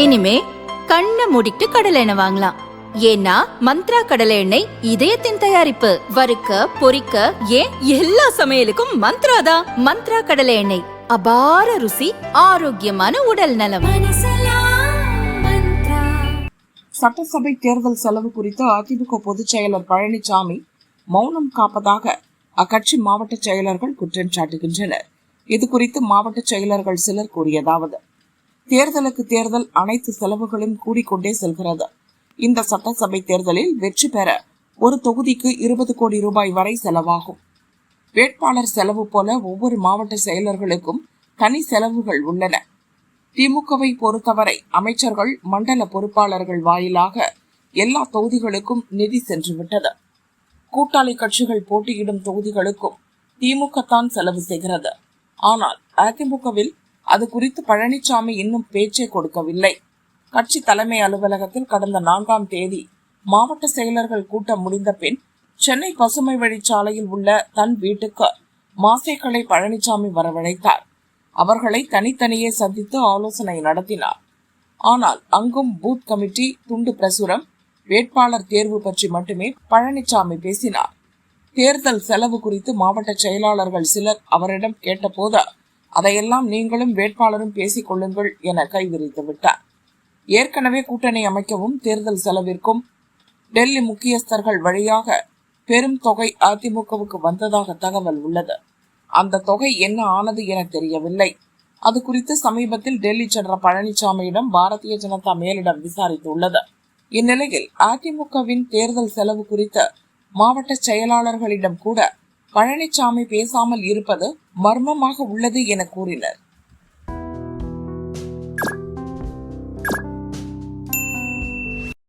இனிமே கண்ணை மூடிட்டு கடலை எண்ணெய் வாங்கலாம். ஏன்னா மந்த்ரா கடலை எண்ணெய் இதயத்தின் தயாரிப்பு. வறுக்க பொரிக்க ஏன் எல்லா சமையலுக்கும் மந்த்ரா தான். மந்த்ரா கடலை எண்ணெய், அபார ருசி, ஆரோக்கியமான உடல் நலம். சட்டசபை தேர்தல் செலவு குறித்து அதிமுக பொதுச் செயலர் பழனிசாமி மௌனம் காப்பதாக அக்கட்சி மாவட்ட செயலர்கள் குற்றம் சாட்டுகின்றனர். இது குறித்து மாவட்ட செயலர்கள் சிலர் கூறியதாவது: தேர்தலுக்கு தேர்தல் அனைத்து செலவுகளும் கூடிக்கொண்டே செல்கிறது. இந்த சட்டசபை தேர்தலில் வெற்றி பெற ஒரு தொகுதிக்கு 20 கோடி ரூபாய் வரை செலவாகும். வேட்பாளர் செலவு போல ஒவ்வொரு மாவட்ட செயலர்களுக்கும் தனி செலவுகள் உள்ளன. திமுகவை பொறுத்தவரை அமைச்சர்கள், மண்டல பொறுப்பாளர்கள் வாயிலாக எல்லா தொகுதிகளுக்கும் நிதி சென்றுவிட்டது. கூட்டாளி கட்சிகள் போட்டியிடும் தொகுதிகளுக்கும் திமுக தான் செலவு செய்கிறது. ஆனால் அதிமுகவில் அது குறித்து பழனிசாமி இன்னும் பேச்சை கொடுக்கவில்லை. கட்சி தலைமை அலுவலகத்தில் கடந்த 4ஆம் தேதி மாவட்ட செயலர்கள் கூட்டம் முடிந்த பின் சென்னை பசுமை வழிச்சாலையில் உள்ள தன் வீட்டுக்கு மாசேக்களை பழனிசாமி வரவழைத்தார். அவர்களை தனித்தனியே சந்தித்து ஆலோசனை நடத்தினார். ஆனால் அங்கும் பூத் கமிட்டி, துண்டு பிரசுரம், வேட்பாளர் தேர்வு பற்றி மட்டுமே பழனிசாமி பேசினார். தேர்தல் செலவு குறித்து மாவட்ட செயலாளர்கள் சிலர் அவரிடம் கேட்டபோது, அதையெல்லாம் நீங்களும் வேட்பாளரும் பேசிக் கொள்ளுங்கள் என கைவிரித்து விட்டார். ஏற்கனவே கூட்டணி அமைக்கவும் தேர்தல் செலவிற்கும் டெல்லி முக்கியஸ்தர்கள் வழியாக பெரும் தொகை அதிமுகவுக்கு வந்ததாக தகவல் உள்ளது. அந்த தொகை என்ன ஆனது என தெரியவில்லை. அது குறித்து சமீபத்தில் டெல்லி சென்ற பழனிசாமியிடம் பாரதிய ஜனதா மேலிடம் விசாரித்துள்ளது. இந்நிலையில் அதிமுகவின் தேர்தல் செலவு குறித்து மாவட்ட செயலாளர்களிடம் கூட பழனிசாமி பேசாமல் இருப்பது மர்மமாக உள்ளது என கூறினர்.